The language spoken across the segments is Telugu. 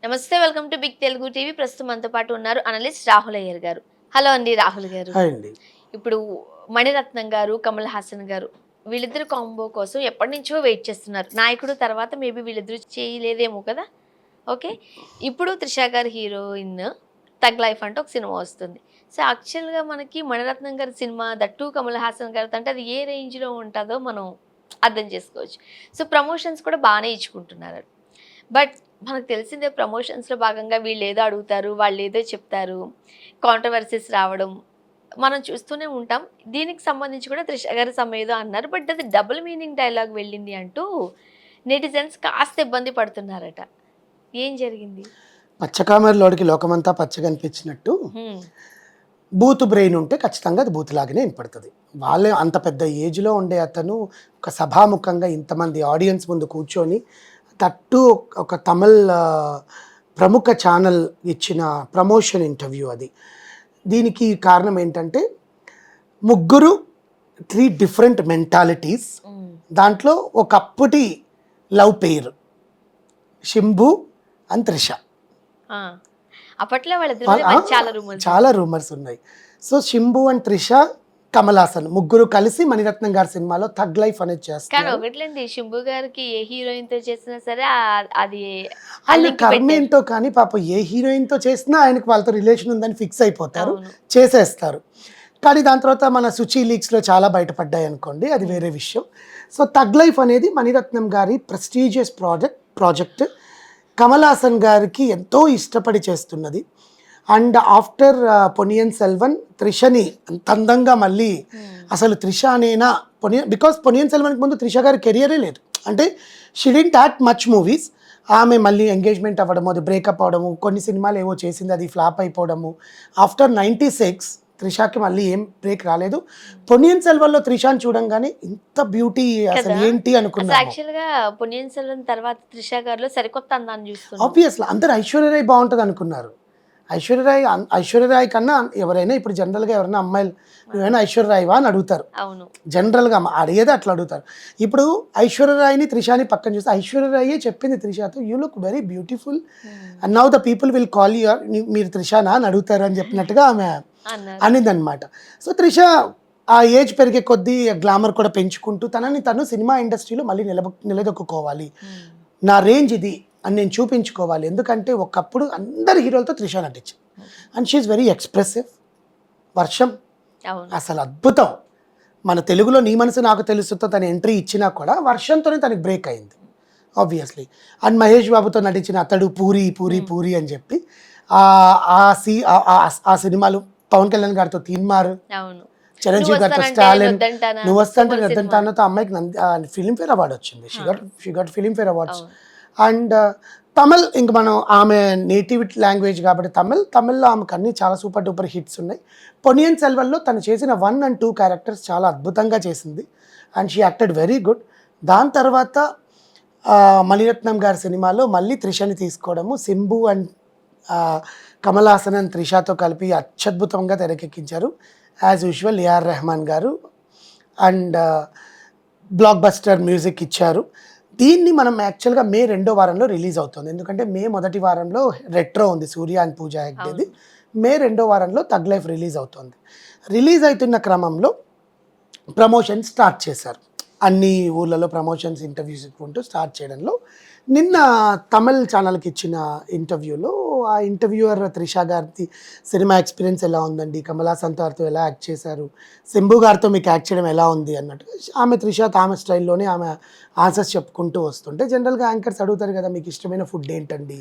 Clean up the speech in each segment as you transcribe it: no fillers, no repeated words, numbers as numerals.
నమస్తే, welcome to big Telugu TV. ప్రస్తుతం మనతో పాటు ఉన్నారు అనలిస్ట్ రాహుల్ అయ్యర్ గారు. హలో అండి రాహుల్ గారు. హాయ్ అండి. ఇప్పుడు మణిరత్నం గారు, కమల్ హాసన్ గారు వీళ్ళిద్దరు కాంబో కోసం ఎప్పటి నుంచో వెయిట్ చేస్తున్నారు. నాయకుడు తర్వాత మేబీ వీళ్ళిద్దరు చేయలేదేమో కదా. ఓకే, ఇప్పుడు త్రిష గారు హీరోయిన్, తగ్ లైఫ్ అంటే ఒక సినిమా వస్తుంది. సో యాక్చువల్గా మనకి మణిరత్నం గారి సినిమా, దట్టు కమల్ హాసన్ గారితో అంటే అది ఏ రేంజ్లో ఉంటుందో మనం అర్థం చేసుకోవచ్చు. సో ప్రమోషన్స్ కూడా బాగానే ఇచ్చుకుంటున్నారు. బట్ మనకు తెలిసిందే, ప్రమోషన్స్లో భాగంగా వీళ్ళు ఏదో అడుగుతారు, వాళ్ళు ఏదో చెప్తారు, కాంట్రవర్సీస్ రావడం మనం చూస్తూనే ఉంటాం. దీనికి సంబంధించి కూడా త్రిష గారి ఏదో అన్నారు. బట్ అది డబుల్ మీనింగ్ డైలాగ్ వెళ్ళింది అంటూ నెటిజన్స్ కాస్త ఇబ్బంది పడుతున్నారట. ఏం జరిగింది? పచ్చకామెరలోడికి లోకమంతా పచ్చగా అనిపించినట్టు బూత్ బ్రెయిన్ ఉంటే ఖచ్చితంగా అది బూత్ లాగానే వినపడుతుంది. వాళ్ళే అంత పెద్ద ఏజ్లో ఉండే అతను ఒక సభాముఖంగా ఇంతమంది ఆడియన్స్ ముందు కూర్చొని, తట్టు ఒక తమిళ్ ప్రముఖ ఛానల్ ఇచ్చిన ప్రమోషన్ ఇంటర్వ్యూ అది. దీనికి కారణం ఏంటంటే ముగ్గురు 3 డిఫరెంట్ మెంటాలిటీస్. దాంట్లో ఒకప్పటి లవ్ పేరు శంభు అండ్ త్రిష. అప్పట్లో చాలా రూమర్స్ ఉన్నాయి. సో శంభు అండ్ త్రిష, కమల్ హాసన్ ముగ్గురు కలిసి మణిరత్నం గారి సినిమాలో థగ్ లైఫ్ అనేది చేస్తారు. కానీ ఒకట్లేండి, శంభు గారికి ఏ హీరోయిన్ తో చేసినా సరే అది ఆయన కర్మ ఏంటో కానీ పాప ఏ హీరోయిన్ తో చేసినా ఆయనకు వాళ్ళతో రిలేషన్ ఉందని ఫిక్స్ అయిపోతారు, చేసేస్తారు. కానీ దాని తర్వాత మన సుచి లీక్స్లో చాలా బయటపడ్డాయి అనుకోండి, అది వేరే విషయం. సో థగ్ లైఫ్ అనేది మణిరత్నం గారి ప్రెస్టీజియస్ ప్రాజెక్ట్ కమల్ హాసన్ గారికి ఎంతో ఇష్టపడి చేస్తున్నది. అండ్ ఆఫ్టర్ పొనియన్ సెల్వన్ త్రిషని అంత అందంగా మళ్ళీ అసలు త్రిష అనేనా బికాస్ పొనియన్ సెల్వన్కి ముందు త్రిష గారి కెరియరే లేదు. అంటే she didn't act much movies. ఆమె మళ్ళీ ఎంగేజ్మెంట్ అవ్వడము, అది బ్రేకప్ అవ్వడము, కొన్ని సినిమాలు ఏవో చేసింది, అది ఫ్లాప్ అయిపోవడము. ఆఫ్టర్ 96 త్రిషకి మళ్ళీ ఏం బ్రేక్ రాలేదు. పొనియన్ సెల్వన్లో త్రిషాని చూడంగానే ఇంత బ్యూటీ అసలు ఏంటి అనుకున్నాను. యాక్చువల్గా పొనియన్ సెల్వన్ తర్వాత త్రిష గారిలో సరికొత్త అందాన్ని చూస్తున్నాం. ఆబ్వియస్లీ అందరు ఐశ్వర్యరాయ్ బాగుంటుంది అనుకున్నారు. ఐశ్వర్యరాయ్ కన్నా ఎవరైనా ఇప్పుడు జనరల్గా ఎవరైనా అమ్మాయిలు నువ్వైనా ఐశ్వర్యరాయ్వా అని అడుగుతారు. జనరల్గా అడిగేది అట్లా అడుగుతారు. ఇప్పుడు ఐశ్వర్యరాయ్ని త్రిషాని పక్కన చూస్తే ఐశ్వర్యరాయే చెప్పింది త్రిషతో, you look very beautiful and now the people will call you, మీరు త్రిషానా అని అడుగుతారు అని చెప్పినట్టుగా ఆమె అనిందనమాట. సో త్రిష ఆ ఏజ్ పెరిగే కొద్దీ గ్లామర్ కూడా పెంచుకుంటూ తనని తను సినిమా ఇండస్ట్రీలో మళ్ళీ నిలదొక్కుకోవాలి, నా రేంజ్ ఇది అని నేను చూపించుకోవాలి. ఎందుకంటే ఒకప్పుడు అందరి హీరోలతో త్రిష నటించింది అండ్ షీఈస్ వెరీ ఎక్స్ప్రెసివ్. వర్షం అసలు అద్భుతం. మన తెలుగులో నీ మనసు నాకు తెలుసుతో తన ఎంట్రీ ఇచ్చినా కూడా వర్షంతోనే తనకి బ్రేక్ అయింది ఆబ్వియస్లీ. అండ్ మహేష్ బాబుతో నటించిన అతడు పూరి పూరి పూరి అని చెప్పి ఆ సినిమాలు, పవన్ కళ్యాణ్ గారితో తీన్మార్, చిరంజీవి గారితో స్టాలిన్, నువ్వు వస్తాంటే వద్దంటానతో అమ్మాయికి ఫిలింఫేర్ అవార్డు వచ్చింది. She gut Filmfare awards. And Tamil ఇంక మనం ఆమె నేటివ్ లాంగ్వేజ్ కాబట్టి తమిళ్లో ఆమెకు అన్ని చాలా సూపర్ డూపర్ హిట్స్ ఉన్నాయి. పొనియన్ సెల్వన్లో తను చేసిన 1 and 2 క్యారెక్టర్స్ చాలా అద్భుతంగా చేసింది and she acted very good. దాని తర్వాత మణిరత్నం గారి సినిమాలో మళ్ళీ త్రిషని తీసుకోవడము, శంభు అండ్ కమల్ హాసన్ అండ్ త్రిషతో కలిపి అత్యద్భుతంగా తెరకెక్కించారు. యాజ్ యూజువల్ ఏఆర్ రెహమాన్ గారు అండ్ బ్లాక్ బస్టర్ మ్యూజిక్ ఇచ్చారు. దీన్ని మనం యాక్చువల్గా మే 2వ వారంలో రిలీజ్ అవుతుంది. ఎందుకంటే మే 1వ వారంలో రెట్రో ఉంది సూర్య అండ్ పూజా హెగ్డేది. మే 2వ వారంలో థగ్ లైఫ్ రిలీజ్ అవుతుంది. రిలీజ్ అవుతున్న క్రమంలో ప్రమోషన్ స్టార్ట్ చేశారు. అన్ని ఊళ్ళలో ప్రమోషన్స్ ఇంటర్వ్యూస్ ఇచ్చుకుంటూ స్టార్ట్ చేయడంలో నిన్న తమిళ్ ఛానల్కి ఇచ్చిన ఇంటర్వ్యూలో ఆ ఇంటర్వ్యూయర్ త్రిష గారి సినిమా ఎక్స్పీరియన్స్ ఎలా ఉందండి, కమల్ హాసన్ గారితో ఎలా యాక్ట్ చేశారు, శంభు గారితో మీకు యాక్ట్ చేయడం ఎలా ఉంది అన్నట్టు ఆమె త్రిష ఆమె స్టైల్లోనే ఆమె ఆన్సర్స్ చెప్పుకుంటూ వస్తుంటే, జనరల్గా యాంకర్స్ అడుగుతారు కదా మీకు ఇష్టమైన ఫుడ్ ఏంటండి,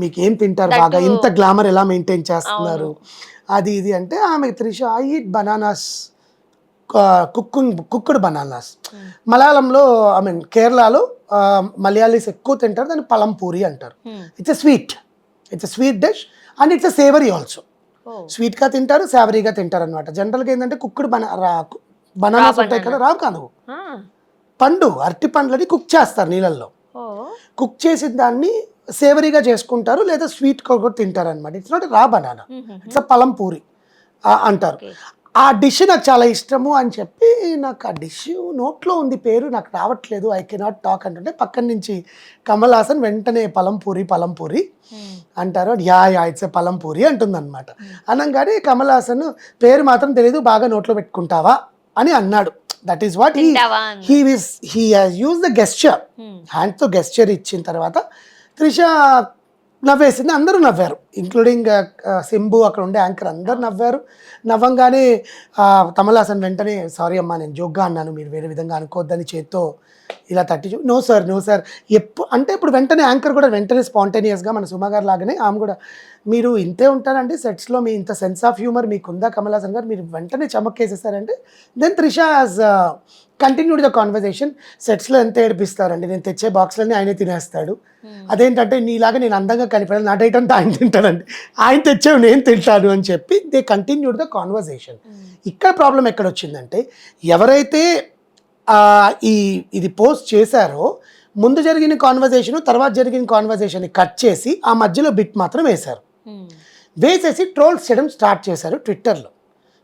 మీకు ఏం తింటారు బాగా, ఇంత గ్లామర్ ఎలా మెయింటైన్ చేస్తున్నారు అది ఇది అంటే ఆమె Trisha I eat bananas, cooked bananas. మలయాళంలో ఐ మీన్ కేరళలో మలయాళీస్ ఎక్కువ తింటారు, దాన్ని పలంపూరి అంటారు. It's a sweet dish and it's a savoury also. స్వీట్గా తింటారు, సేవరీగా తింటారు అనమాట. జనరల్గా ఏంటంటే కుక్డ్ బనానాస్ ఉంటాయి కదా, రావు కాదు, పండు అరటి పండ్లని కుక్ చేస్తారు నీళ్ళల్లో. కుక్ చేసిన దాన్ని సేవరీగా చేసుకుంటారు లేదా స్వీట్ కూడా తింటారు అనమాట. It's not raw banana, it's a palampuri అంటారు. ఆ డిష్ నాకు చాలా ఇష్టము అని చెప్పి, నాకు ఆ డిష్ నోట్లో ఉంది, పేరు నాకు రావట్లేదు, ఐ కెనాట్ టాక్ అంటుంటే పక్కన నుంచి కమల్ హాసన్ వెంటనే పలంపూరి అంటారు. యా ఇట్స్ ఏ పలంపూరి అంటుందన్నమాట. అనగానే కమల్ హాసన్ పేరు మాత్రం తెలియదు, బాగా నోట్లో పెట్టుకుంటావా అని అన్నాడు. That is what he has use the gesture, హ్యాండ్తో గెస్చర్ ఇచ్చిన తర్వాత త్రిష నవ్వేసింది. అందరూ నవ్వారు, ఇంక్లూడింగ్ సింబు, అక్కడ ఉండే యాంకర్ అందరు నవ్వారు. నవ్వంగానే కమల్ హాసన్ వెంటనే సారీ అమ్మా నేను జోక్గా అన్నాను, మీరు వేరే విధంగా అనుకోవద్దని చేత్తో ఇలా తట్టి నో సార్ అంటే ఇప్పుడు వెంటనే యాంకర్ కూడా వెంటనే స్పాంటేనియస్గా మన సుమా గారు లాగానే ఆమె కూడా మీరు ఇంతే ఉంటారండి సెట్స్లో, మీ ఇంత సెన్స్ ఆఫ్ హ్యూమర్ మీకుందా కమల్ హాసన్ గారు, మీరు వెంటనే చమక్కేసేసారంటే then Trisha has continued the conversation. సెట్స్లో ఎంత ఏడిపిస్తారండి, నేను తెచ్చే బాక్స్లన్నీ ఆయనే తినేస్తాడు, అదేంటంటే నీలాగా నేను అందంగా కనిపెడాలి, నా డైట్ అంతా ఆయన తింటానండి, ఆయన తెచ్చేవి నేను తింటాను అని చెప్పి దే కంటిన్యూడ్ ద కాన్వర్జేషన్. ఇక్కడ ప్రాబ్లం ఎక్కడ వచ్చిందంటే ఎవరైతే ఇది పోస్ట్ చేశారో ముందు జరిగిన కాన్వర్జేషన్ తర్వాత జరిగిన కాన్వర్జేషన్ కట్ చేసి ఆ మధ్యలో బిట్ మాత్రం వేశారు. వేసేసి ట్రోల్స్ చేయడం స్టార్ట్ చేశారు ట్విట్టర్లో.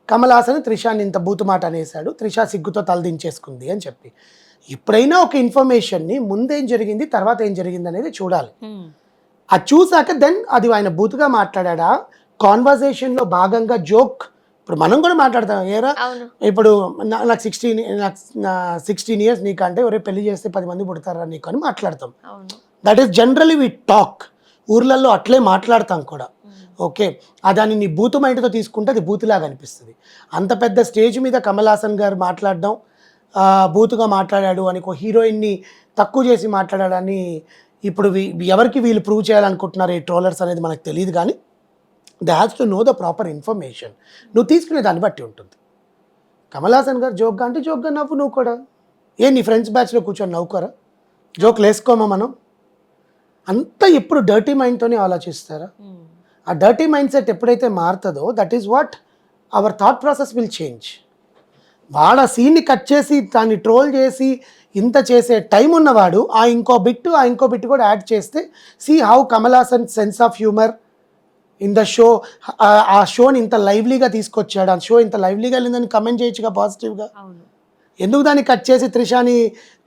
కమల్ హాసన్ త్రిషాని ఇంత బూతు మాట అనేసాడు, త్రిష సిగ్గుతో తలదించేసుకుంది అని చెప్పి. ఎప్పుడైనా ఒక ఇన్ఫర్మేషన్ని ముందేం జరిగింది తర్వాత ఏం జరిగింది అనేది చూడాలి. అది చూసాక దెన్ అది ఆయన బూతుగా మాట్లాడా, కాన్వర్జేషన్లో భాగంగా జోక్. ఇప్పుడు మనం కూడా మాట్లాడతాం, ఏరా ఇప్పుడు నాకు 16 years నీకు అంటే ఎవరే పెళ్లి చేస్తే 10 మంది పుడతారా నీకు అని మాట్లాడతాం. That is generally we talk, ఊర్లలో అట్లే మాట్లాడతాం కూడా. ఓకే, దాన్ని నీ బూతు మైండ్తో తీసుకుంటే అది బూతులాగా అనిపిస్తుంది. అంత పెద్ద స్టేజ్ మీద కమల్ హాసన్ గారు మాట్లాడడం బూతుగా మాట్లాడాడు అని, ఒక హీరోయిన్ని తక్కువ చేసి మాట్లాడాడని ఇప్పుడు ఎవరికి వీళ్ళు ప్రూవ్ చేయాలనుకుంటున్నారు ఈ ట్రోలర్స్ అనేది మనకు తెలియదు. కానీ they has to know the proper information. నువ్వు తీసుకునే దాన్ని బట్టి ఉంటుంది. కమల్ హాసన్ గారు జోక్గా అంటే జోక్గా నవ్వు, నువ్వు కూడా నీ ఫ్రెండ్స్ బ్యాచ్లో కూర్చొని నవ్వుకోరా, జోక్లు వేసుకోమా మనం అంతా. ఎప్పుడు డర్టీ మైండ్తోనే ఆలోచిస్తారా? ఆ డర్టీ మైండ్ సెట్ ఎప్పుడైతే మారుతుందో that is what our thought process will change. వాడు ఆ సీన్ని కట్ చేసి దాన్ని ట్రోల్ చేసి ఇంత చేసే టైం ఉన్నవాడు ఆ ఇంకో బిట్ కూడా యాడ్ చేస్తే see how Kamal Haasan sense of humour in the show, ఆ షోని ఇంత లైవ్లీగా తీసుకొచ్చాడు, ఆ షో ఇంత లైవ్లీగా వెళ్ళిందని కమెంట్ చేయొచ్చుగా పాజిటివ్గా. ఎందుకు దాన్ని కట్ చేసి త్రిషాని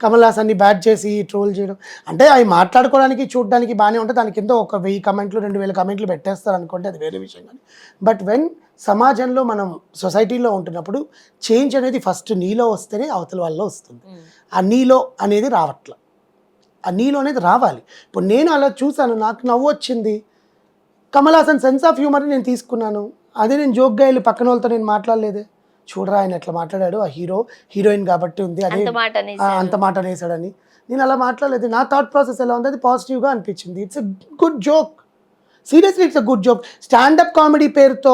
కమల్ హాసన్ని బ్యాడ్ చేసి ట్రోల్ చేయడం అంటే అవి మాట్లాడుకోవడానికి చూడడానికి బాగానే ఉంటుంది. దాని కింద ఒక 1000 కమెంట్లు 2000 కమెంట్లు పెట్టేస్తారు అనుకుంటే అది వేరే విషయం. కానీ బట్ వెన్ సమాజంలో మనం సొసైటీలో ఉంటున్నప్పుడు చేంజ్ అనేది ఫస్ట్ నీలో వస్తేనే అవతల వాళ్ళలో వస్తుంది. ఆ నీలో అనేది రావట్ల, ఆ నీలో అనేది రావాలి. ఇప్పుడు నేను అలా చూసాను, నాకు నవ్వు వచ్చింది, కమల్ హాసన్ సెన్స్ ఆఫ్ హ్యూమర్ని నేను తీసుకున్నాను. అదే నేను జోక్గా వెళ్ళి పక్కన వాళ్ళతో నేను మాట్లాడలేదే, చూడరా ఆయన ఎట్లా మాట్లాడాడు, ఆ హీరోయిన్ కాబట్టి ఉంది అదే అంత మాట అనేసాడని నేను అలా మాట్లాడలేదు. నా థాట్ ప్రాసెస్ ఎలా ఉంది, అది పాజిటివ్గా అనిపించింది. It's a good joke, seriously it's a good joke. Standup comedy పేరుతో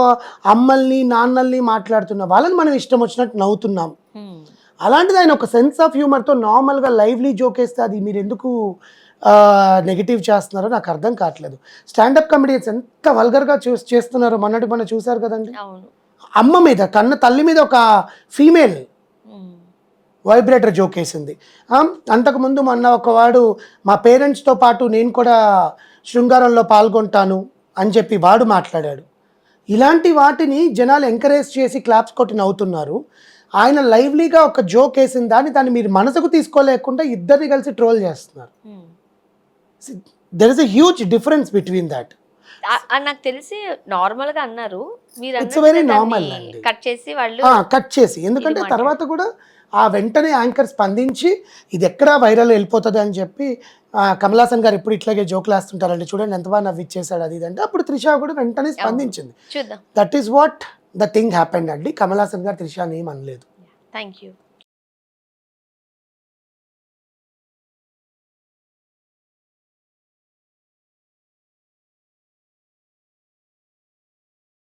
అమ్మల్ని నాన్నల్ని మాట్లాడుతున్న వాళ్ళని మనం ఇష్టం వచ్చినట్టు నవ్వుతున్నాం. అలాంటిది ఆయన ఒక సెన్స్ ఆఫ్ హ్యూమర్తో నార్మల్గా లైవ్లీ జోక్ వేస్తే అది మీరు ఎందుకు నెగిటివ్ చేస్తున్నారో నాకు అర్థం కావట్లేదు. స్టాండప్ కామెడియన్స్ ఎంత వల్గర్గా చేస్తున్నారో మొన్న చూసారు కదండి. అమ్మ మీద కన్న తల్లి మీద ఒక ఫీమేల్ వైబ్రేటర్ జోక్ వేసింది. అంతకుముందు మొన్న ఒకవాడు మా పేరెంట్స్తో పాటు నేను కూడా శృంగారంలో పాల్గొంటాను అని చెప్పి వాడు మాట్లాడాడు. ఇలాంటి వాటిని జనాలు ఎంకరేజ్ చేసి క్లాప్స్ కొట్టి నవ్వుతున్నారు. ఆయన లైవ్లీగా ఒక జోక్ వేసిన దాన్ని మీరు మనసుకు తీసుకోలేకుండా ఇద్దరిని కలిసి ట్రోల్ చేస్తున్నారు. There is a huge difference between that. నాకు తెలిసి నార్మల్ గా అన్నారు మీరు, ఇట్స్ వెరీ నార్మల్ అండి, కట్ చేసి ఎందుకంటే తర్వాత కూడా ఆ వెంటనే యాంకర్ స్పందించి ఇది ఎక్కడ వైరల్ వెళ్ళిపోతుంది అని చెప్పి కమల్ హాసన్ గారు ఎప్పుడు ఇట్లాగే జోకులు వేస్తుంటారండి, చూడండి ఎంత బాగా నవ్విచ్చేసాడు అది ఇది అంటే అప్పుడు త్రిష కూడా వెంటనే స్పందించింది. That is what the thing happened అండి. కమల్ హాసన్ గారు త్రిషాని ఏం అనలేదు. Thank you.